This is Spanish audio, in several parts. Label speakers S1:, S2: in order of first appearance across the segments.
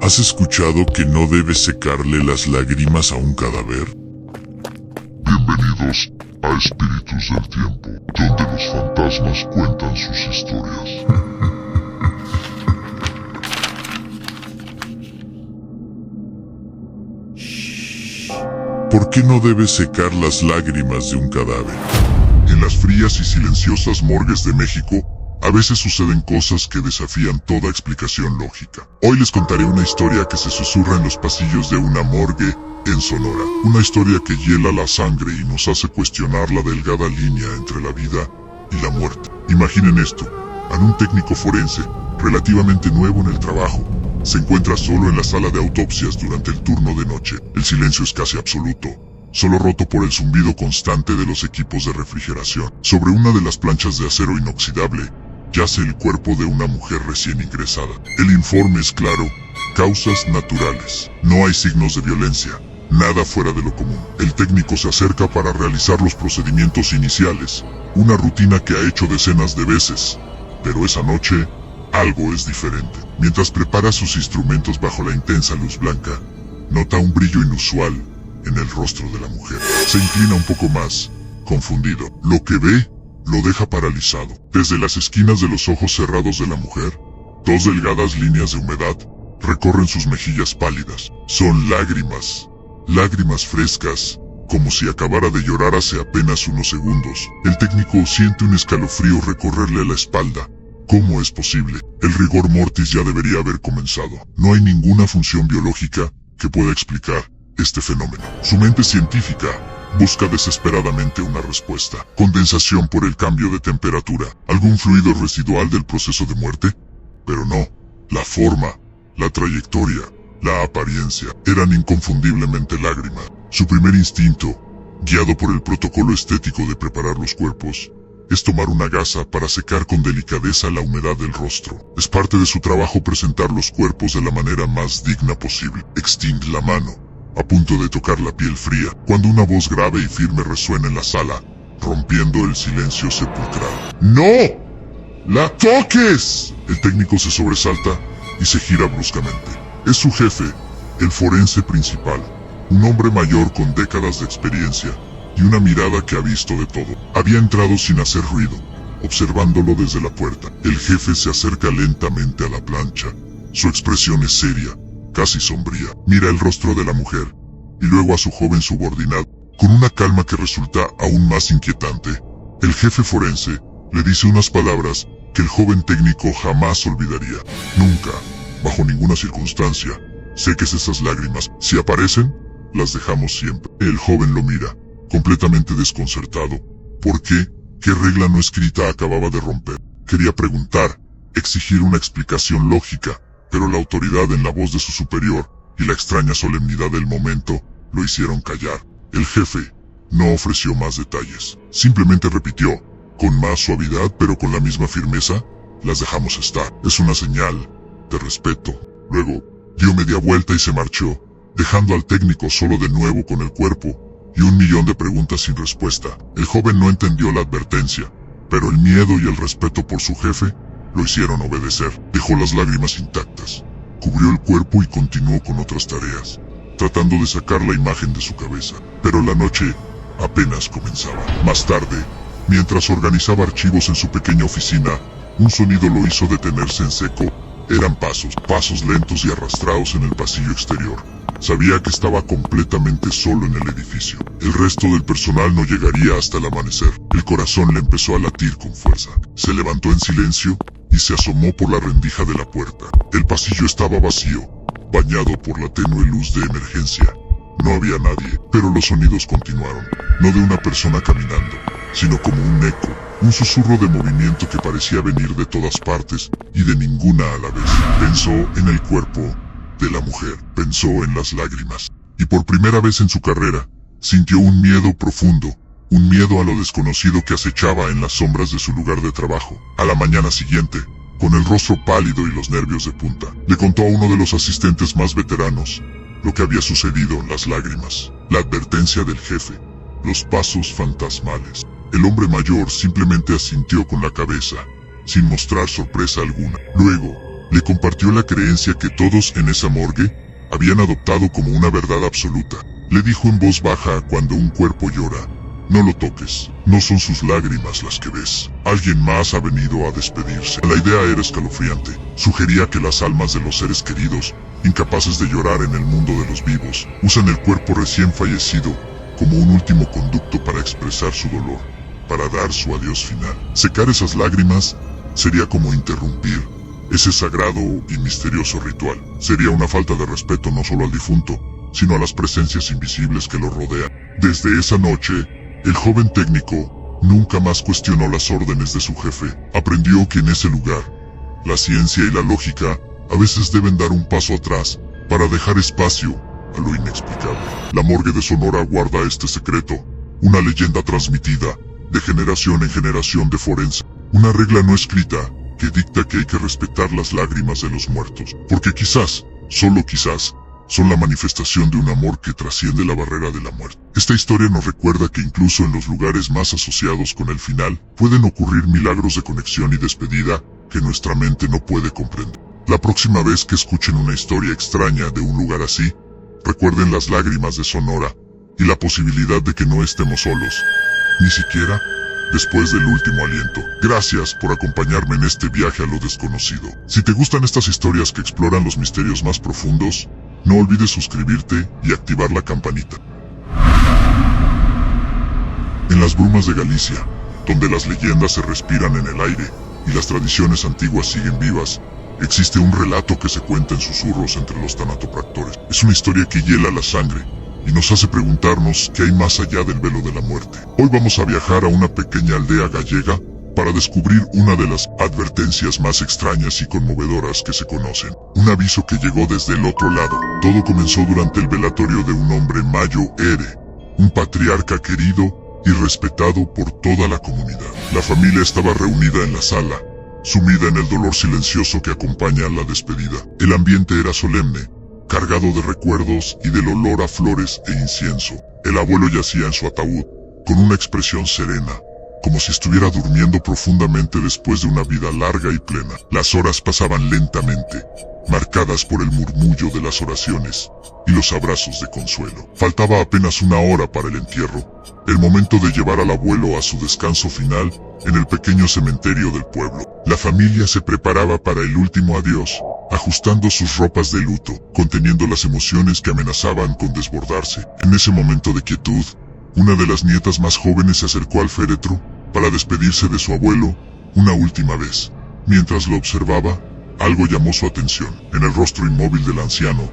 S1: ¿Has escuchado que no debes secarle las lágrimas a un cadáver?
S2: Bienvenidos a Espíritus del Tiempo, donde los fantasmas cuentan sus historias.
S1: ¿Por qué no debes secar las lágrimas de un cadáver?
S2: En las frías y silenciosas morgues de México, a veces suceden cosas que desafían toda explicación lógica. Hoy les contaré una historia que se susurra en los pasillos de una morgue en Sonora. Una historia que hiela la sangre y nos hace cuestionar la delgada línea entre la vida y la muerte. Imaginen esto, a un técnico forense, relativamente nuevo en el trabajo, se encuentra solo en la sala de autopsias durante el turno de noche. El silencio es casi absoluto, solo roto por el zumbido constante de los equipos de refrigeración. Sobre una de las planchas de acero inoxidable, yace el cuerpo de una mujer recién ingresada. El informe es claro, causas naturales. No hay signos de violencia, nada fuera de lo común. El técnico se acerca para realizar los procedimientos iniciales, una rutina que ha hecho decenas de veces, pero esa noche, algo es diferente. Mientras prepara sus instrumentos bajo la intensa luz blanca, nota un brillo inusual en el rostro de la mujer. Se inclina un poco más, confundido. Lo que ve, lo deja paralizado. Desde las esquinas de los ojos cerrados de la mujer, dos delgadas líneas de humedad recorren sus mejillas pálidas. Son lágrimas, lágrimas frescas, como si acabara de llorar hace apenas unos segundos. El técnico siente un escalofrío recorrerle la espalda. ¿Cómo es posible? El rigor mortis ya debería haber comenzado. No hay ninguna función biológica que pueda explicar este fenómeno. Su mente científica busca desesperadamente una respuesta. ¿Condensación por el cambio de temperatura? ¿Algún fluido residual del proceso de muerte? Pero no. La forma, la trayectoria, la apariencia eran inconfundiblemente lágrimas. Su primer instinto, guiado por el protocolo estético de preparar los cuerpos, es tomar una gasa para secar con delicadeza la humedad del rostro. Es parte de su trabajo presentar los cuerpos de la manera más digna posible. Extiende la mano, a punto de tocar la piel fría, cuando una voz grave y firme resuena en la sala, rompiendo el silencio sepulcral. ¡No! ¡La toques! El técnico se sobresalta y se gira bruscamente. Es su jefe, el forense principal, un hombre mayor con décadas de experiencia y una mirada que ha visto de todo. Había entrado sin hacer ruido, observándolo desde la puerta. El jefe se acerca lentamente a la plancha. Su expresión es seria, casi sombría. Mira el rostro de la mujer, y luego a su joven subordinado, con una calma que resulta aún más inquietante. El jefe forense le dice unas palabras que el joven técnico jamás olvidaría. Nunca, bajo ninguna circunstancia, seques esas lágrimas. Si aparecen, las dejamos siempre. El joven lo mira, completamente desconcertado. ¿Por qué? ¿Qué regla no escrita acababa de romper? Quería preguntar, exigir una explicación lógica, pero la autoridad en la voz de su superior y la extraña solemnidad del momento lo hicieron callar. El jefe no ofreció más detalles. Simplemente repitió, con más suavidad pero con la misma firmeza, las dejamos estar. Es una señal de respeto. Luego, dio media vuelta y se marchó, dejando al técnico solo de nuevo con el cuerpo y 1.000.000 de preguntas sin respuesta. El joven no entendió la advertencia, pero el miedo y el respeto por su jefe lo hicieron obedecer. Dejó las lágrimas intactas, cubrió el cuerpo y continuó con otras tareas, tratando de sacar la imagen de su cabeza. Pero la noche apenas comenzaba. Más tarde, mientras organizaba archivos en su pequeña oficina, un sonido lo hizo detenerse en seco. Eran pasos lentos y arrastrados en el pasillo exterior. Sabía que estaba completamente solo en el edificio. El resto del personal no llegaría hasta el amanecer. El corazón le empezó a latir con fuerza. Se levantó en silencio y se asomó por la rendija de la puerta. El pasillo estaba vacío, bañado por la tenue luz de emergencia. No había nadie, pero los sonidos continuaron. No de una persona caminando, sino como un eco, un susurro de movimiento que parecía venir de todas partes y de ninguna a la vez. Pensó en el cuerpo de la mujer, pensó en las lágrimas, y por primera vez en su carrera, sintió un miedo profundo, un miedo a lo desconocido que acechaba en las sombras de su lugar de trabajo. A la mañana siguiente, con el rostro pálido y los nervios de punta, le contó a uno de los asistentes más veteranos lo que había sucedido. Las lágrimas, la advertencia del jefe, los pasos fantasmales. El hombre mayor simplemente asintió con la cabeza, sin mostrar sorpresa alguna. Luego, Le compartió la creencia que todos en esa morgue habían adoptado como una verdad absoluta. Le dijo en voz baja: cuando un cuerpo llora, no lo toques, no son sus lágrimas las que ves. Alguien más ha venido a despedirse. La idea era escalofriante. Sugería que las almas de los seres queridos, incapaces de llorar en el mundo de los vivos, usan el cuerpo recién fallecido como un último conducto para expresar su dolor, para dar su adiós final. Secar esas lágrimas sería como interrumpir ese sagrado y misterioso ritual. Sería una falta de respeto no solo al difunto, sino a las presencias invisibles que lo rodean. Desde esa noche, el joven técnico nunca más cuestionó las órdenes de su jefe. Aprendió que en ese lugar, la ciencia y la lógica a veces deben dar un paso atrás para dejar espacio a lo inexplicable. La morgue de Sonora guarda este secreto, una leyenda transmitida de generación en generación de forense, una regla no escrita que dicta que hay que respetar las lágrimas de los muertos, porque quizás, solo quizás, son la manifestación de un amor que trasciende la barrera de la muerte. Esta historia nos recuerda que incluso en los lugares más asociados con el final, pueden ocurrir milagros de conexión y despedida que nuestra mente no puede comprender. La próxima vez que escuchen una historia extraña de un lugar así, recuerden las lágrimas de Sonora y la posibilidad de que no estemos solos, ni siquiera después del último aliento. Gracias por acompañarme en este viaje a lo desconocido. Si te gustan estas historias que exploran los misterios más profundos, no olvides suscribirte y activar la campanita. En las brumas de Galicia, donde las leyendas se respiran en el aire y las tradiciones antiguas siguen vivas, existe un relato que se cuenta en susurros entre los tanatopractores. Es una historia que hiela la sangre y nos hace preguntarnos qué hay más allá del velo de la muerte. Hoy vamos a viajar a una pequeña aldea gallega para descubrir una de las advertencias más extrañas y conmovedoras que se conocen. Un aviso que llegó desde el otro lado. Todo comenzó durante el velatorio de un hombre, Mayo Ere, un patriarca querido y respetado por toda la comunidad. La familia estaba reunida en la sala, sumida en el dolor silencioso que acompaña a la despedida. El ambiente era solemne, cargado de recuerdos y del olor a flores e incienso. El abuelo yacía en su ataúd, con una expresión serena, como si estuviera durmiendo profundamente después de una vida larga y plena. Las horas pasaban lentamente, marcadas por el murmullo de las oraciones y los abrazos de consuelo. Faltaba apenas una hora para el entierro, el momento de llevar al abuelo a su descanso final en el pequeño cementerio del pueblo. La familia se preparaba para el último adiós, ajustando sus ropas de luto, conteniendo las emociones que amenazaban con desbordarse. En ese momento de quietud, una de las nietas más jóvenes se acercó al féretro para despedirse de su abuelo una última vez. Mientras lo observaba, algo llamó su atención. En el rostro inmóvil del anciano,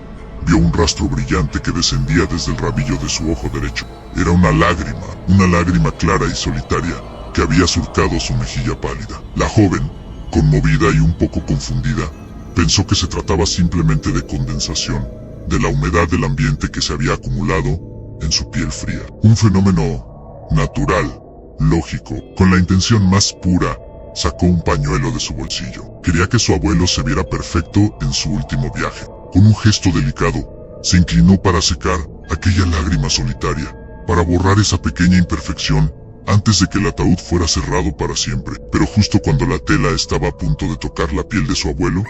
S2: vio un rastro brillante que descendía desde el rabillo de su ojo derecho. Era una lágrima clara y solitaria que había surcado su mejilla pálida. La joven, conmovida y un poco confundida, pensó que se trataba simplemente de condensación, de la humedad del ambiente que se había acumulado en su piel fría. Un fenómeno natural, lógico. Con la intención más pura, sacó un pañuelo de su bolsillo. Quería que su abuelo se viera perfecto en su último viaje. Con un gesto delicado, se inclinó para secar aquella lágrima solitaria, para borrar esa pequeña imperfección antes de que el ataúd fuera cerrado para siempre. Pero justo cuando la tela estaba a punto de tocar la piel de su abuelo,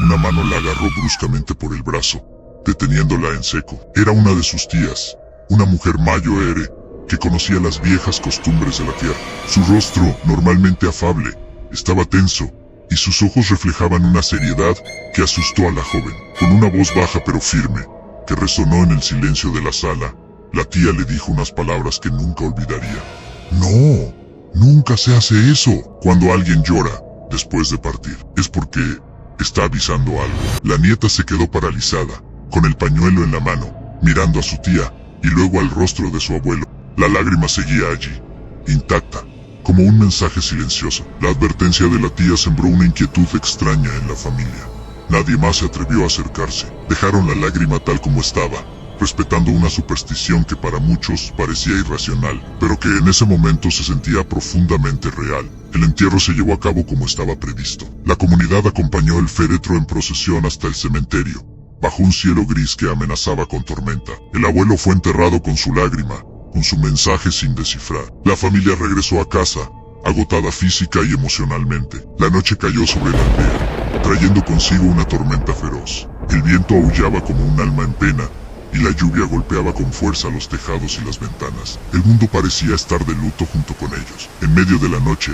S2: una mano la agarró bruscamente por el brazo, deteniéndola en seco. Era una de sus tías, una mujer Mayo Ere, que conocía las viejas costumbres de la tierra. Su rostro, normalmente afable, estaba tenso, y sus ojos reflejaban una seriedad que asustó a la joven. Con una voz baja pero firme, que resonó en el silencio de la sala, la tía le dijo unas palabras que nunca olvidaría. No, nunca se hace eso. Cuando alguien llora después de partir, es porque está avisando algo. La nieta se quedó paralizada, con el pañuelo en la mano, mirando a su tía, y luego al rostro de su abuelo. La lágrima seguía allí, intacta, como un mensaje silencioso. La advertencia de la tía sembró una inquietud extraña en la familia. Nadie más se atrevió a acercarse. Dejaron la lágrima tal como estaba, respetando una superstición que para muchos parecía irracional, pero que en ese momento se sentía profundamente real. El entierro se llevó a cabo como estaba previsto. La comunidad acompañó el féretro en procesión hasta el cementerio, bajo un cielo gris que amenazaba con tormenta. El abuelo fue enterrado con su lágrima, con su mensaje sin descifrar. La familia regresó a casa, agotada física y emocionalmente. La noche cayó sobre la aldea, trayendo consigo una tormenta feroz. El viento aullaba como un alma en pena, y la lluvia golpeaba con fuerza los tejados y las ventanas. El mundo parecía estar de luto junto con ellos. En medio de la noche,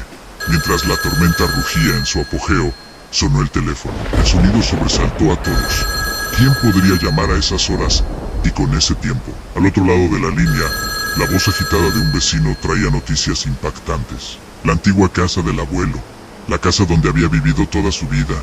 S2: mientras la tormenta rugía en su apogeo, sonó el teléfono. El sonido sobresaltó a todos. ¿Quién podría llamar a esas horas y con ese tiempo? Al otro lado de la línea, la voz agitada de un vecino traía noticias impactantes. La antigua casa del abuelo, la casa donde había vivido toda su vida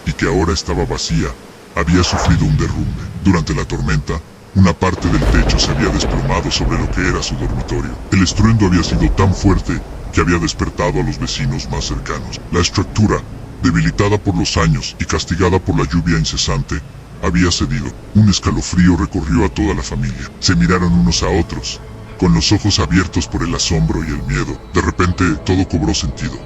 S2: y que ahora estaba vacía, había sufrido un derrumbe. Durante la tormenta, una parte del techo se había desplomado sobre lo que era su dormitorio. El estruendo había sido tan fuerte que había despertado a los vecinos más cercanos. La estructura, debilitada por los años y castigada por la lluvia incesante, había cedido. Un escalofrío recorrió a toda la familia. Se miraron unos a otros, con los ojos abiertos por el asombro y el miedo. De repente, todo cobró sentido.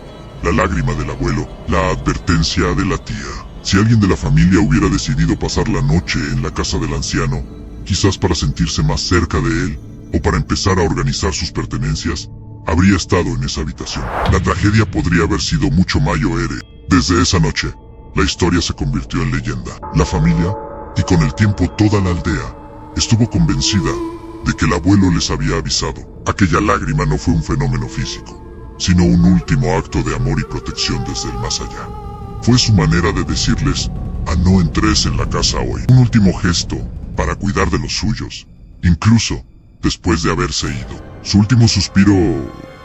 S2: La lágrima del abuelo, la advertencia de la tía. Si alguien de la familia hubiera decidido pasar la noche en la casa del anciano, quizás para sentirse más cerca de él, o para empezar a organizar sus pertenencias, habría estado en esa habitación. La tragedia podría haber sido mucho mayor. Desde esa noche, la historia se convirtió en leyenda. La familia, y con el tiempo toda la aldea, estuvo convencida de que el abuelo les había avisado. Aquella lágrima no fue un fenómeno físico, sino un último acto de amor y protección desde el más allá. Fue su manera de decirles, no entres en la casa hoy. Un último gesto para cuidar de los suyos, incluso después de haberse ido. Su último suspiro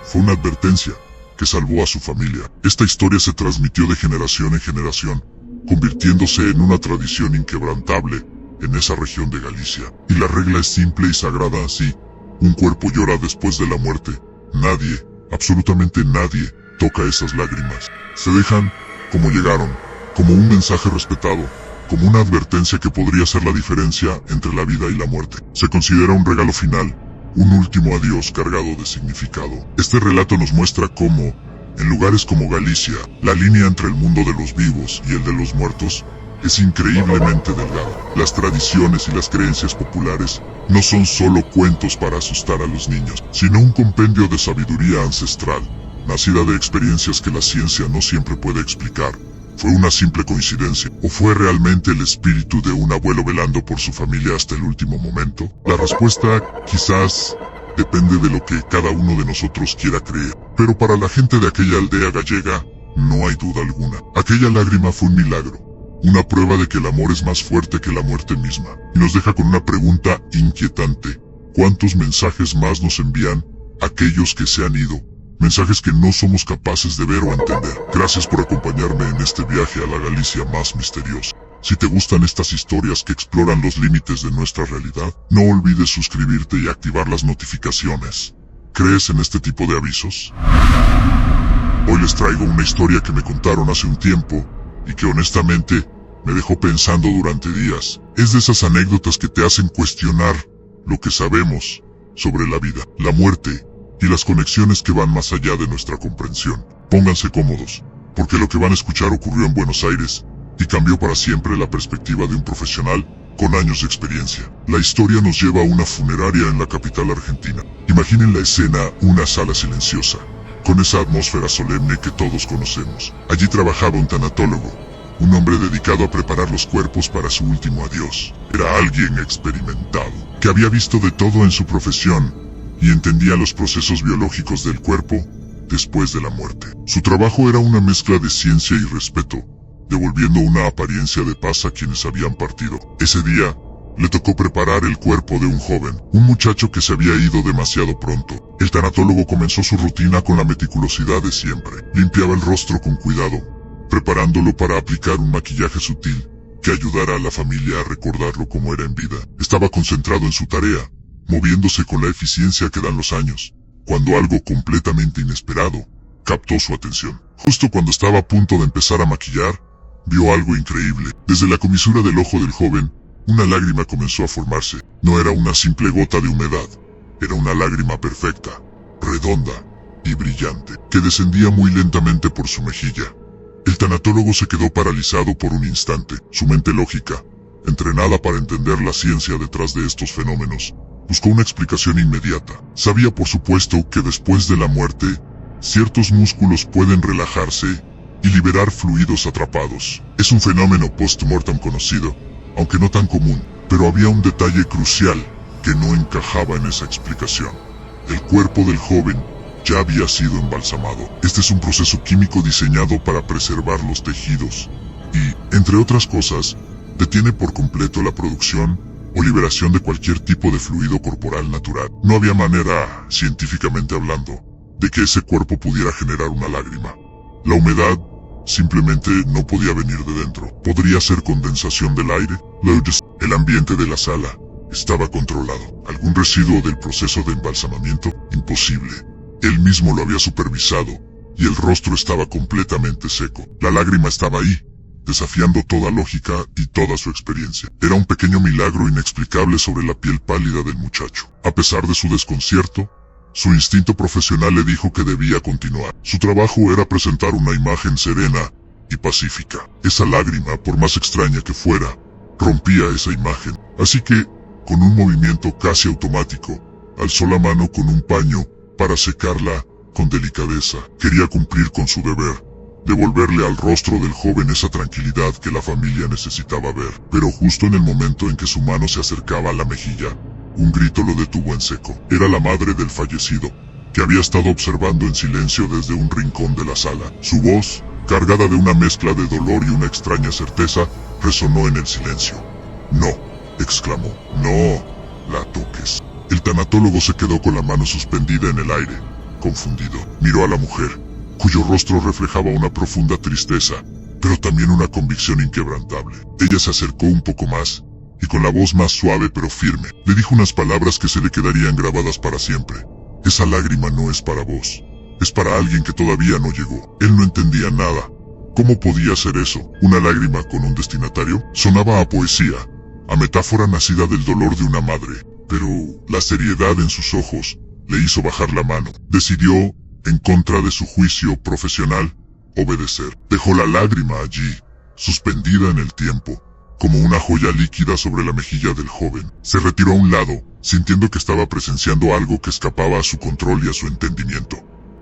S2: fue una advertencia que salvó a su familia. Esta historia se transmitió de generación en generación, convirtiéndose en una tradición inquebrantable en esa región de Galicia. Y la regla es simple y sagrada así: un cuerpo llora después de la muerte. Nadie, absolutamente nadie, toca esas lágrimas. Se dejan como llegaron, como un mensaje respetado, como una advertencia que podría ser la diferencia entre la vida y la muerte. Se considera un regalo final, un último adiós cargado de significado. Este relato nos muestra cómo, en lugares como Galicia, la línea entre el mundo de los vivos y el de los muertos es increíblemente delgada. Las tradiciones y las creencias populares no son solo cuentos para asustar a los niños, sino un compendio de sabiduría ancestral, nacida de experiencias que la ciencia no siempre puede explicar. ¿Fue una simple coincidencia? ¿O fue realmente el espíritu de un abuelo velando por su familia hasta el último momento? La respuesta, quizás, depende de lo que cada uno de nosotros quiera creer. Pero para la gente de aquella aldea gallega, no hay duda alguna. Aquella lágrima fue un milagro. Una prueba de que el amor es más fuerte que la muerte misma. Y nos deja con una pregunta inquietante. ¿Cuántos mensajes más nos envían aquellos que se han ido? Mensajes que no somos capaces de ver o entender. Gracias por acompañarme en este viaje a la Galicia más misteriosa. Si te gustan estas historias que exploran los límites de nuestra realidad, no olvides suscribirte y activar las notificaciones. ¿Crees en este tipo de avisos? Hoy les traigo una historia que me contaron hace un tiempo y que honestamente me dejó pensando durante días. Es de esas anécdotas que te hacen cuestionar lo que sabemos sobre la vida, la muerte y las conexiones que van más allá de nuestra comprensión. Pónganse cómodos, porque lo que van a escuchar ocurrió en Buenos Aires y cambió para siempre la perspectiva de un profesional con años de experiencia. La historia nos lleva a una funeraria en la capital argentina. Imaginen la escena, una sala silenciosa, con esa atmósfera solemne que todos conocemos. Allí trabajaba un tanatólogo, un hombre dedicado a preparar los cuerpos para su último adiós. Era alguien experimentado, que había visto de todo en su profesión y entendía los procesos biológicos del cuerpo después de la muerte. Su trabajo era una mezcla de ciencia y respeto, devolviendo una apariencia de paz a quienes habían partido. Ese día, le tocó preparar el cuerpo de un joven, un muchacho que se había ido demasiado pronto. El tanatólogo comenzó su rutina con la meticulosidad de siempre. Limpiaba el rostro con cuidado, preparándolo para aplicar un maquillaje sutil que ayudara a la familia a recordarlo como era en vida. Estaba concentrado en su tarea, moviéndose con la eficiencia que dan los años, cuando algo completamente inesperado captó su atención. Justo cuando estaba a punto de empezar a maquillar, vio algo increíble. Desde la comisura del ojo del joven, una lágrima comenzó a formarse. No era una simple gota de humedad, era una lágrima perfecta, redonda y brillante, que descendía muy lentamente por su mejilla. El tanatólogo se quedó paralizado por un instante. Su mente lógica, entrenada para entender la ciencia detrás de estos fenómenos, buscó una explicación inmediata. Sabía por supuesto que después de la muerte, ciertos músculos pueden relajarse y liberar fluidos atrapados. Es un fenómeno post-mortem conocido, aunque no tan común, pero había un detalle crucial que no encajaba en esa explicación. El cuerpo del joven ya había sido embalsamado. Este es un proceso químico diseñado para preservar los tejidos y, entre otras cosas, detiene por completo la producción o liberación de cualquier tipo de fluido corporal natural. No había manera, científicamente hablando, de que ese cuerpo pudiera generar una lágrima. La humedad simplemente no podía venir de dentro. Podría ser condensación del aire. El ambiente de la sala estaba controlado. ¿Algún residuo del proceso de embalsamamiento? Imposible. Él mismo lo había supervisado, y el rostro estaba completamente seco. La lágrima estaba ahí, desafiando toda lógica y toda su experiencia. Era un pequeño milagro inexplicable sobre la piel pálida del muchacho. A pesar de su desconcierto, su instinto profesional le dijo que debía continuar. Su trabajo era presentar una imagen serena y pacífica. Esa lágrima, por más extraña que fuera, rompía esa imagen. Así que, con un movimiento casi automático, alzó la mano con un paño para secarla con delicadeza. Quería cumplir con su deber, devolverle al rostro del joven esa tranquilidad que la familia necesitaba ver. Pero justo en el momento en que su mano se acercaba a la mejilla, un grito lo detuvo en seco. Era la madre del fallecido, que había estado observando en silencio desde un rincón de la sala. Su voz, cargada de una mezcla de dolor y una extraña certeza, resonó en el silencio. «No», exclamó, «no la toques». El tanatólogo se quedó con la mano suspendida en el aire, confundido. Miró a la mujer, cuyo rostro reflejaba una profunda tristeza, pero también una convicción inquebrantable. Ella se acercó un poco más, y con la voz más suave pero firme, le dijo unas palabras que se le quedarían grabadas para siempre. «Esa lágrima no es para vos, es para alguien que todavía no llegó». Él no entendía nada. ¿Cómo podía ser eso? ¿Una lágrima con un destinatario? Sonaba a poesía, a metáfora nacida del dolor de una madre. Pero la seriedad en sus ojos le hizo bajar la mano. Decidió, en contra de su juicio profesional, obedecer. Dejó la lágrima allí, suspendida en el tiempo, como una joya líquida sobre la mejilla del joven. Se retiró a un lado, sintiendo que estaba presenciando algo que escapaba a su control y a su entendimiento.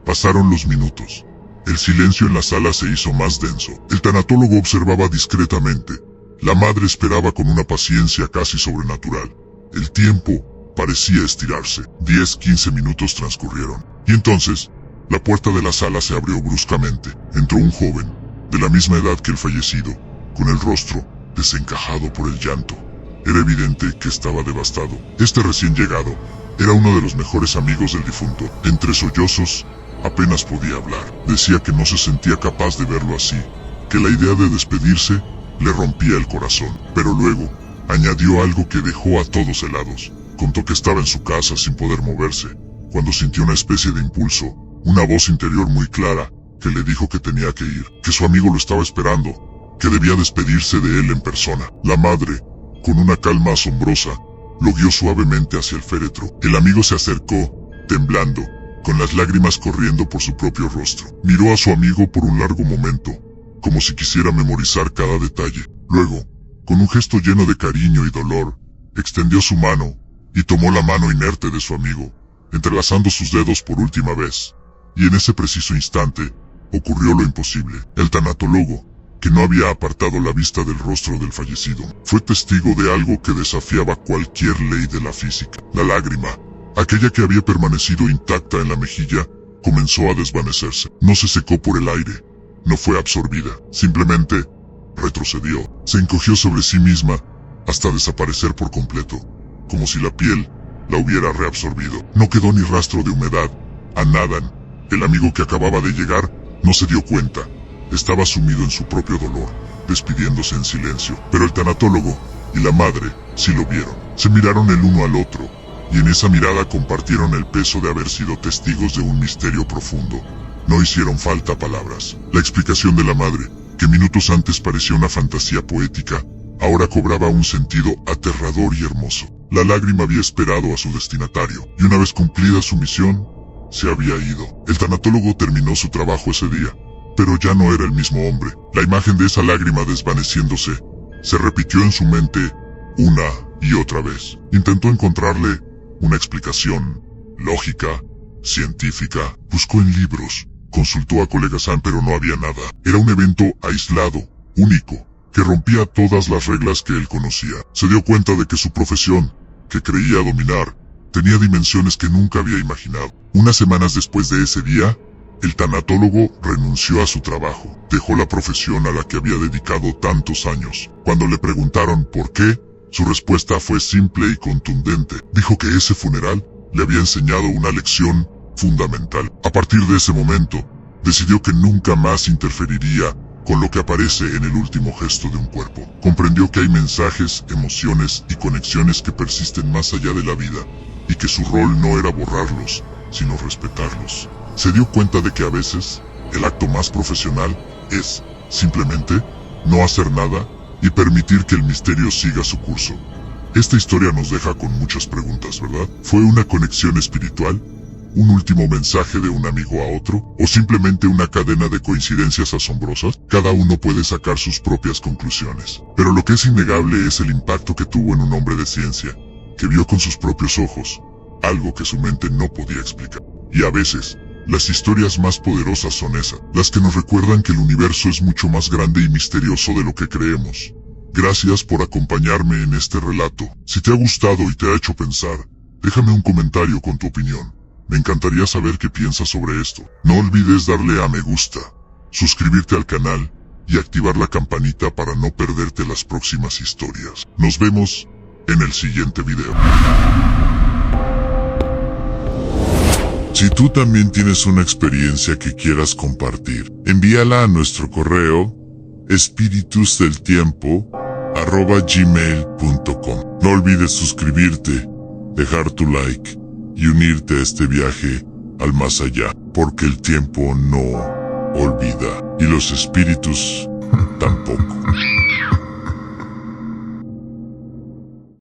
S2: Pasaron los minutos. El silencio en la sala se hizo más denso. El tanatólogo observaba discretamente. La madre esperaba con una paciencia casi sobrenatural. El tiempo parecía estirarse. 10-15 minutos transcurrieron. Y entonces, la puerta de la sala se abrió bruscamente. Entró un joven, de la misma edad que el fallecido, con el rostro desencajado por el llanto. Era evidente que estaba devastado. Este recién llegado era uno de los mejores amigos del difunto. Entre sollozos, apenas podía hablar. Decía que no se sentía capaz de verlo así, que la idea de despedirse le rompía el corazón. Pero luego, añadió algo que dejó a todos helados. Contó que estaba en su casa sin poder moverse, cuando sintió una especie de impulso, una voz interior muy clara, que le dijo que tenía que ir, que su amigo lo estaba esperando, que debía despedirse de él en persona. La madre, con una calma asombrosa, lo guió suavemente hacia el féretro. El amigo se acercó, temblando, con las lágrimas corriendo por su propio rostro. Miró a su amigo por un largo momento, como si quisiera memorizar cada detalle. Luego, con un gesto lleno de cariño y dolor, extendió su mano, y tomó la mano inerte de su amigo, entrelazando sus dedos por última vez. Y en ese preciso instante, ocurrió lo imposible. El tanatólogo, que no había apartado la vista del rostro del fallecido, fue testigo de algo que desafiaba cualquier ley de la física. La lágrima, aquella que había permanecido intacta en la mejilla, comenzó a desvanecerse. No se secó por el aire, no fue absorbida, simplemente retrocedió. Se encogió sobre sí misma, hasta desaparecer por completo, como si la piel la hubiera reabsorbido. No quedó ni rastro de humedad. A Nathan, el amigo que acababa de llegar, no se dio cuenta. Estaba sumido en su propio dolor, despidiéndose en silencio. Pero el tanatólogo y la madre sí lo vieron. Se miraron el uno al otro, y en esa mirada compartieron el peso de haber sido testigos de un misterio profundo. No hicieron falta palabras. La explicación de la madre, que minutos antes parecía una fantasía poética, ahora cobraba un sentido aterrador y hermoso. La lágrima había esperado a su destinatario, y una vez cumplida su misión, se había ido. El tanatólogo terminó su trabajo ese día, pero ya no era el mismo hombre. La imagen de esa lágrima desvaneciéndose se repitió en su mente una y otra vez. Intentó encontrarle una explicación lógica, científica. Buscó en libros, Consultó a colega Sam, pero no había nada. Era un evento aislado, único, que rompía todas las reglas que él conocía. Se dio cuenta de que su profesión, que creía dominar, tenía dimensiones que nunca había imaginado. Unas semanas después de ese día, el tanatólogo renunció a su trabajo. Dejó la profesión a la que había dedicado tantos años. Cuando le preguntaron por qué, su respuesta fue simple y contundente. Dijo que ese funeral le había enseñado una lección fundamental. A partir de ese momento, decidió que nunca más interferiría con lo que aparece en el último gesto de un cuerpo. Comprendió que hay mensajes, emociones y conexiones que persisten más allá de la vida, y que su rol no era borrarlos, sino respetarlos. Se dio cuenta de que a veces, el acto más profesional es, simplemente, no hacer nada y permitir que el misterio siga su curso. Esta historia nos deja con muchas preguntas, ¿verdad? ¿Fue una conexión espiritual? ¿Un último mensaje de un amigo a otro? ¿O simplemente una cadena de coincidencias asombrosas? Cada uno puede sacar sus propias conclusiones. Pero lo que es innegable es el impacto que tuvo en un hombre de ciencia, que vio con sus propios ojos algo que su mente no podía explicar. Y a veces, las historias más poderosas son esas, las que nos recuerdan que el universo es mucho más grande y misterioso de lo que creemos. Gracias por acompañarme en este relato. Si te ha gustado y te ha hecho pensar, déjame un comentario con tu opinión. Me encantaría saber qué piensas sobre esto. No olvides darle a me gusta, suscribirte al canal y activar la campanita para no perderte las próximas historias. Nos vemos en el siguiente video.
S1: Si tú también tienes una experiencia que quieras compartir, envíala a nuestro correo espiritusdeltiempo@gmail.com. No olvides suscribirte, dejar tu like y unirte a este viaje al más allá, porque el tiempo no olvida y los espíritus tampoco.